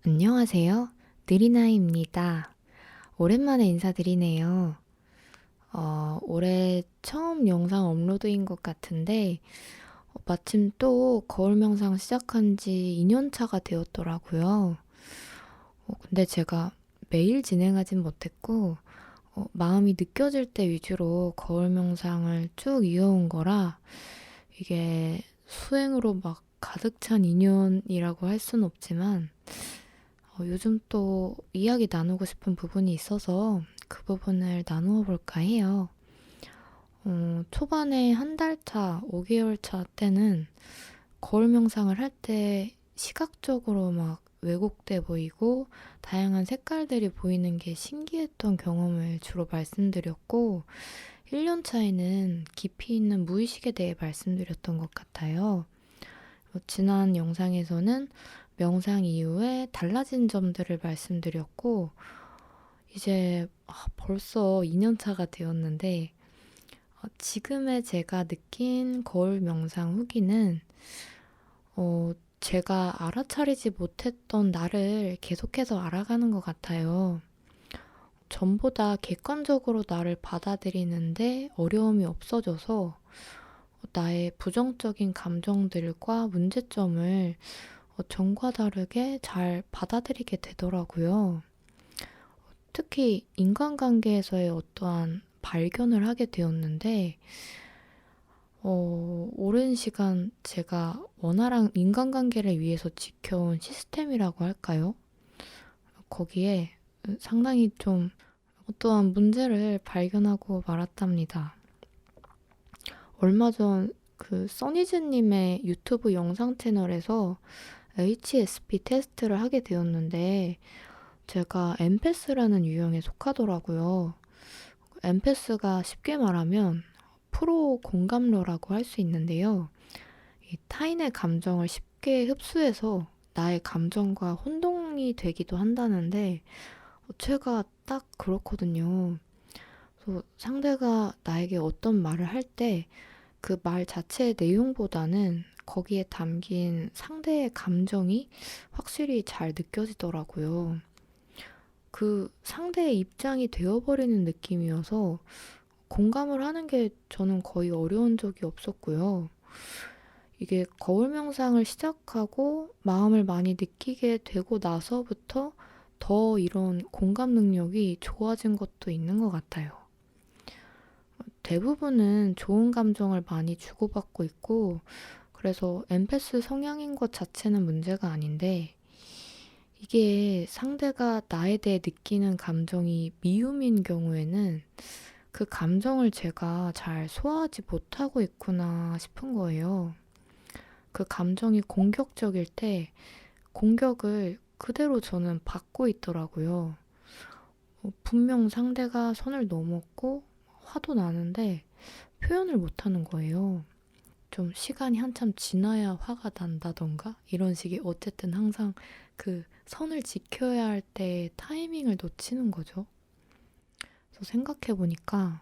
안녕하세요. 느리나이입니다. 오랜만에 인사드리네요. 올해 처음 영상 업로드인 것 같은데, 마침 또 거울 명상 시작한 지 2년 차가 되었더라고요. 근데 제가 매일 진행하진 못했고, 마음이 느껴질 때 위주로 거울 명상을 쭉 이어온 거라, 이게 수행으로 막 가득 찬 2년이라고 할 순 없지만, 요즘 또 이야기 나누고 싶은 부분이 있어서 그 부분을 나누어 볼까 해요. 초반에 한 달 차, 5개월 차 때는 거울 명상을 할 때 시각적으로 막 왜곡돼 보이고 다양한 색깔들이 보이는 게 신기했던 경험을 주로 말씀드렸고, 1년 차에는 깊이 있는 무의식에 대해 말씀드렸던 것 같아요. 지난 영상에서는 명상 이후에 달라진 점들을 말씀드렸고, 이제 벌써 2년 차가 되었는데, 지금의 제가 느낀 거울 명상 후기는, 제가 알아차리지 못했던 나를 계속해서 알아가는 것 같아요. 전보다 객관적으로 나를 받아들이는데 어려움이 없어져서 나의 부정적인 감정들과 문제점을 전과 다르게 잘 받아들이게 되더라고요. 특히 인간관계에서의 어떠한 발견을 하게 되었는데, 오랜 시간 제가 원활한 인간관계를 위해서 지켜온 시스템이라고 할까요? 거기에 상당히 좀 어떠한 문제를 발견하고 말았답니다. 얼마 전 그 써니즈님의 유튜브 영상 채널에서 HSP 테스트를 하게 되었는데, 제가 엠패스라는 유형에 속하더라고요. 엠패스가 쉽게 말하면 프로 공감러라고 할 수 있는데요. 이 타인의 감정을 쉽게 흡수해서 나의 감정과 혼동이 되기도 한다는데, 제가 딱 그렇거든요. 그래서 상대가 나에게 어떤 말을 할 때 그 말 자체의 내용보다는 거기에 담긴 상대의 감정이 확실히 잘 느껴지더라고요. 그 상대의 입장이 되어버리는 느낌이어서 공감을 하는 게 저는 거의 어려운 적이 없었고요. 이게 거울 명상을 시작하고 마음을 많이 느끼게 되고 나서부터 더 이런 공감 능력이 좋아진 것도 있는 것 같아요. 대부분은 좋은 감정을 많이 주고받고 있고, 그래서 엠패스 성향인 것 자체는 문제가 아닌데, 이게 상대가 나에 대해 느끼는 감정이 미움인 경우에는 그 감정을 제가 잘 소화하지 못하고 있구나 싶은 거예요. 그 감정이 공격적일 때 공격을 그대로 저는 받고 있더라고요. 분명 상대가 선을 넘었고 화도 나는데 표현을 못하는 거예요. 좀 시간이 한참 지나야 화가 난다던가 이런 식의, 어쨌든 항상 그 선을 지켜야 할 때 타이밍을 놓치는 거죠. 그래서 생각해 보니까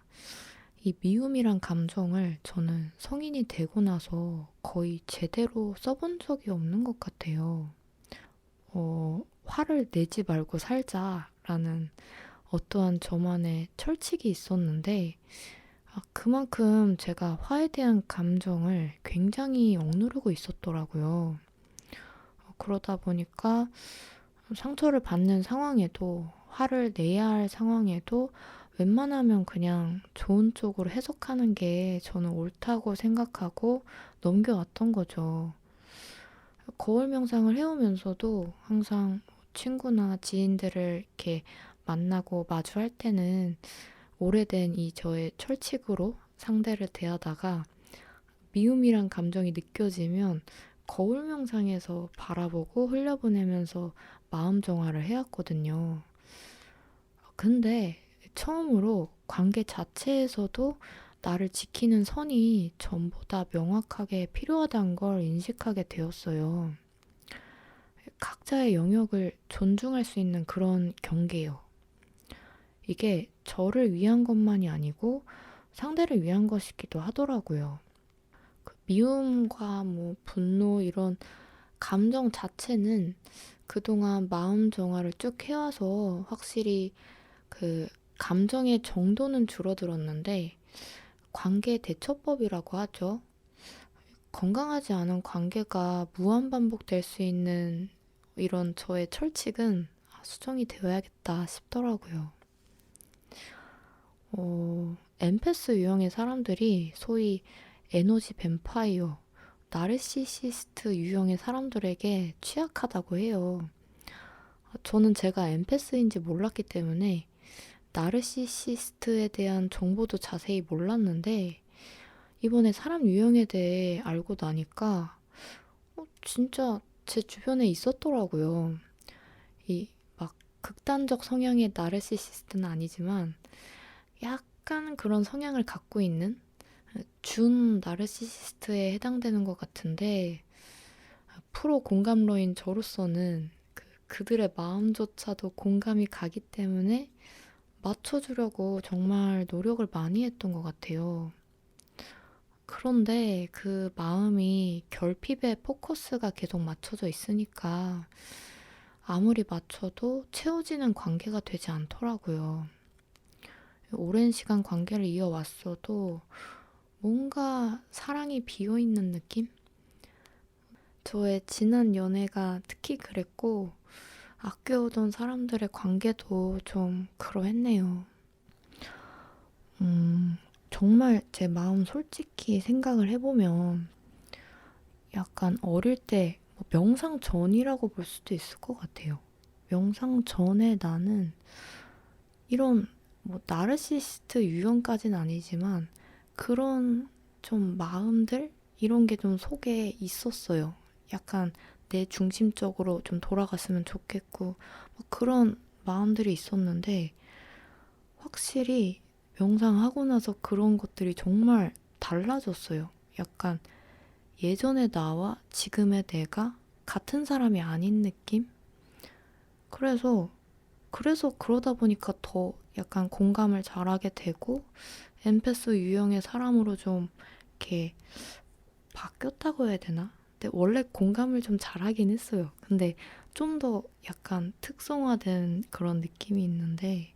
이 미움이란 감정을 저는 성인이 되고 나서 거의 제대로 써본 적이 없는 것 같아요. 화를 내지 말고 살자라는 어떠한 저만의 철칙이 있었는데, 그만큼 제가 화에 대한 감정을 굉장히 억누르고 있었더라고요. 그러다 보니까 상처를 받는 상황에도, 화를 내야 할 상황에도 웬만하면 그냥 좋은 쪽으로 해석하는 게 저는 옳다고 생각하고 넘겨왔던 거죠. 거울 명상을 해오면서도 항상 친구나 지인들을 이렇게 만나고 마주할 때는 오래된 이 저의 철칙으로 상대를 대하다가 미움이란 감정이 느껴지면 거울 명상에서 바라보고 흘려보내면서 마음 정화를 해왔거든요. 근데 처음으로 관계 자체에서도 나를 지키는 선이 전보다 명확하게 필요하다는 걸 인식하게 되었어요. 각자의 영역을 존중할 수 있는 그런 경계요. 이게 저를 위한 것만이 아니고 상대를 위한 것이기도 하더라고요. 그 미움과 뭐 분노, 이런 감정 자체는 그동안 마음 정화를 쭉 해와서 확실히 그 감정의 정도는 줄어들었는데 관계 대처법이라고 하죠. 건강하지 않은 관계가 무한 반복될 수 있는 이런 저의 철칙은 수정이 되어야겠다 싶더라고요. 엠패스 유형의 사람들이 소위 에너지 뱀파이어, 나르시시스트 유형의 사람들에게 취약하다고 해요. 저는 제가 엠패스인지 몰랐기 때문에 나르시시스트에 대한 정보도 자세히 몰랐는데 이번에 사람 유형에 대해 알고 나니까 진짜 제 주변에 있었더라고요. 이 막 극단적 성향의 나르시시스트는 아니지만 약간 그런 성향을 갖고 있는 준 나르시시스트에 해당되는 것 같은데 프로 공감러인 저로서는 그들의 마음조차도 공감이 가기 때문에 맞춰주려고 정말 노력을 많이 했던 것 같아요. 그런데 그 마음이 결핍에 포커스가 계속 맞춰져 있으니까 아무리 맞춰도 채워지는 관계가 되지 않더라고요. 오랜 시간 관계를 이어왔어도 뭔가 사랑이 비어있는 느낌? 저의 지난 연애가 특히 그랬고 아껴오던 사람들의 관계도 좀 그러했네요. 정말 제 마음 솔직히 생각을 해보면 약간 어릴 때 명상 전이라고 볼 수도 있을 것 같아요. 명상 전에 나는 이런 나르시시스트 유형까지는 아니지만 그런 좀 마음들 이런 게 좀 속에 있었어요. 약간 내 중심적으로 좀 돌아갔으면 좋겠고 그런 마음들이 있었는데 확실히 명상하고 나서 그런 것들이 정말 달라졌어요. 약간 예전의 나와 지금의 내가 같은 사람이 아닌 느낌? 그래서 그러다 보니까 더 약간 공감을 잘하게 되고 엠패스 유형의 사람으로 좀 이렇게 바뀌었다고 해야 되나? 근데 원래 공감을 좀 잘하긴 했어요. 근데 좀 더 약간 특성화된 그런 느낌이 있는데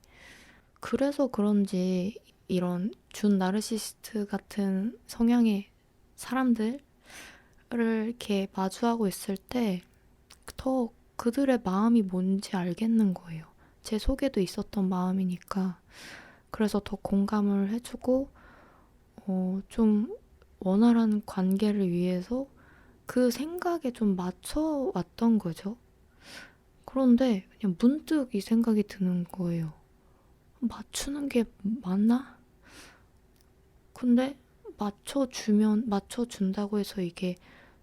그래서 그런지 이런 준 나르시시스트 같은 성향의 사람들을 이렇게 마주하고 있을 때 더 그들의 마음이 뭔지 알겠는 거예요. 제 속에도 있었던 마음이니까. 그래서 더 공감을 해주고, 좀 원활한 관계를 위해서 그 생각에 좀 맞춰왔던 거죠. 그런데 그냥 문득 이 생각이 드는 거예요. 맞추는 게 맞나? 근데 맞춰준다고 해서 이게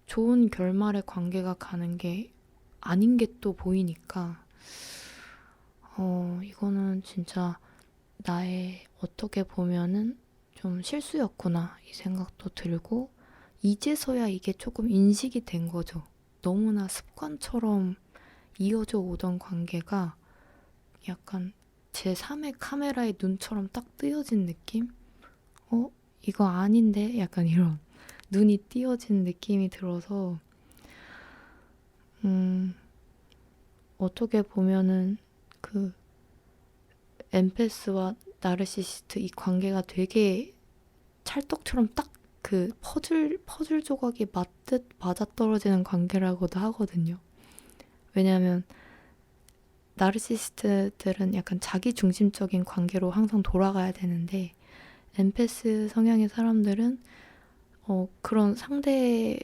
좋은 결말의 관계가 가는 게 아닌 게 또 보이니까, 이거는 진짜 나의 어떻게 보면은 좀 실수였구나 이 생각도 들고 이제서야 이게 조금 인식이 된 거죠. 너무나 습관처럼 이어져 오던 관계가 약간 제3의 카메라의 눈처럼 딱 뜨여진 느낌? 이거 아닌데? 약간 이런 눈이 띄어진 느낌이 들어서 어떻게 보면은 그 엠패스와 나르시시스트 이 관계가 되게 찰떡처럼 딱 그 퍼즐 조각이 맞듯 맞아떨어지는 관계라고도 하거든요. 왜냐하면 나르시시스트들은 약간 자기 중심적인 관계로 항상 돌아가야 되는데 엠패스 성향의 사람들은 그런 상대에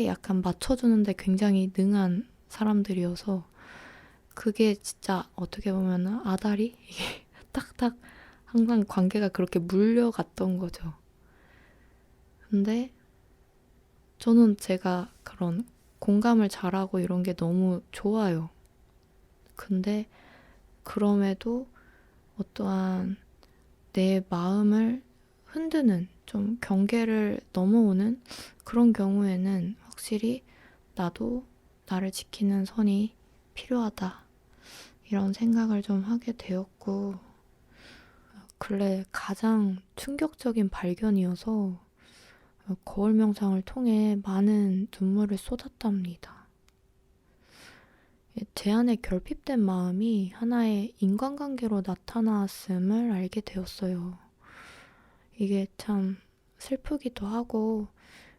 약간 맞춰주는데 굉장히 능한 사람들이어서 그게 진짜 어떻게 보면 아다리? 이게 딱딱 항상 관계가 그렇게 물려갔던 거죠. 근데 저는 제가 그런 공감을 잘하고 이런 게 너무 좋아요. 근데 그럼에도 어떠한 내 마음을 흔드는 좀 경계를 넘어오는 그런 경우에는 확실히 나도 나를 지키는 선이 필요하다. 이런 생각을 좀 하게 되었고, 근래 가장 충격적인 발견이어서 거울 명상을 통해 많은 눈물을 쏟았답니다. 제 안에 결핍된 마음이 하나의 인간관계로 나타났음을 알게 되었어요. 이게 참 슬프기도 하고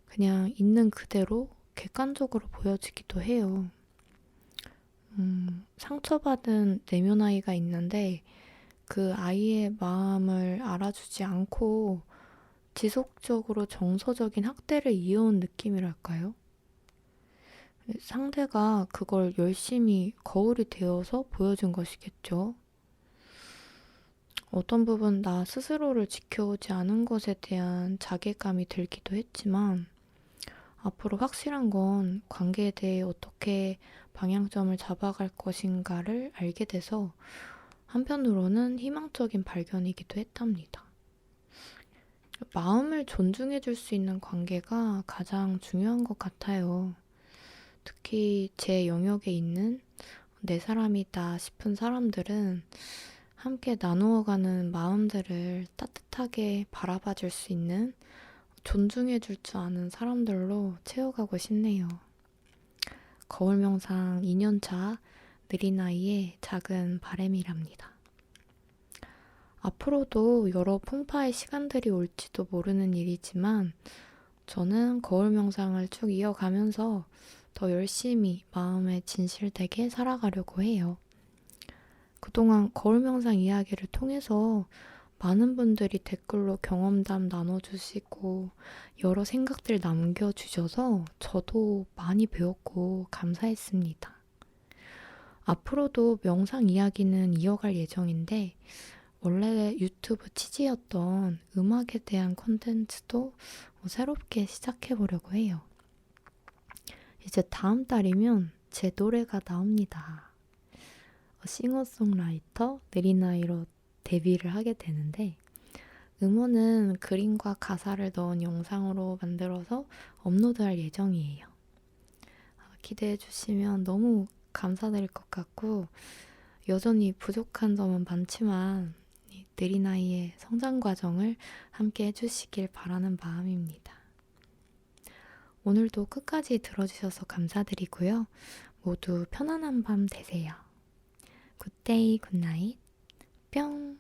그냥 있는 그대로 객관적으로 보여지기도 해요. 상처받은 내면 아이가 있는데 그 아이의 마음을 알아주지 않고 지속적으로 정서적인 학대를 이어온 느낌이랄까요? 상대가 그걸 열심히 거울이 되어서 보여준 것이겠죠. 어떤 부분 나 스스로를 지켜오지 않은 것에 대한 자괴감이 들기도 했지만 앞으로 확실한 건 관계에 대해 어떻게 방향점을 잡아갈 것인가를 알게 돼서 한편으로는 희망적인 발견이기도 했답니다. 마음을 존중해 줄 수 있는 관계가 가장 중요한 것 같아요. 특히 제 영역에 있는 내 사람이다 싶은 사람들은 함께 나누어가는 마음들을 따뜻하게 바라봐 줄 수 있는 존중해 줄 줄 아는 사람들로 채워가고 싶네요. 거울 명상 2년차 느린 아이의 작은 바람이랍니다. 앞으로도 여러 풍파의 시간들이 올지도 모르는 일이지만 저는 거울 명상을 쭉 이어가면서 더 열심히 마음에 진실되게 살아가려고 해요. 그동안 거울 명상 이야기를 통해서 많은 분들이 댓글로 경험담 나눠주시고 여러 생각들 남겨주셔서 저도 많이 배웠고 감사했습니다. 앞으로도 명상 이야기는 이어갈 예정인데 원래 유튜브 취지였던 음악에 대한 콘텐츠도 새롭게 시작해보려고 해요. 이제 다음 달이면 제 노래가 나옵니다. 싱어송라이터 느리나이로 데뷔를 하게 되는데 음원은 그림과 가사를 넣은 영상으로 만들어서 업로드할 예정이에요. 기대해 주시면 너무 감사드릴 것 같고 여전히 부족한 점은 많지만 느린 아이의 성장 과정을 함께 해주시길 바라는 마음입니다. 오늘도 끝까지 들어주셔서 감사드리고요. 모두 편안한 밤 되세요. 굿데이 굿나잇 뿅.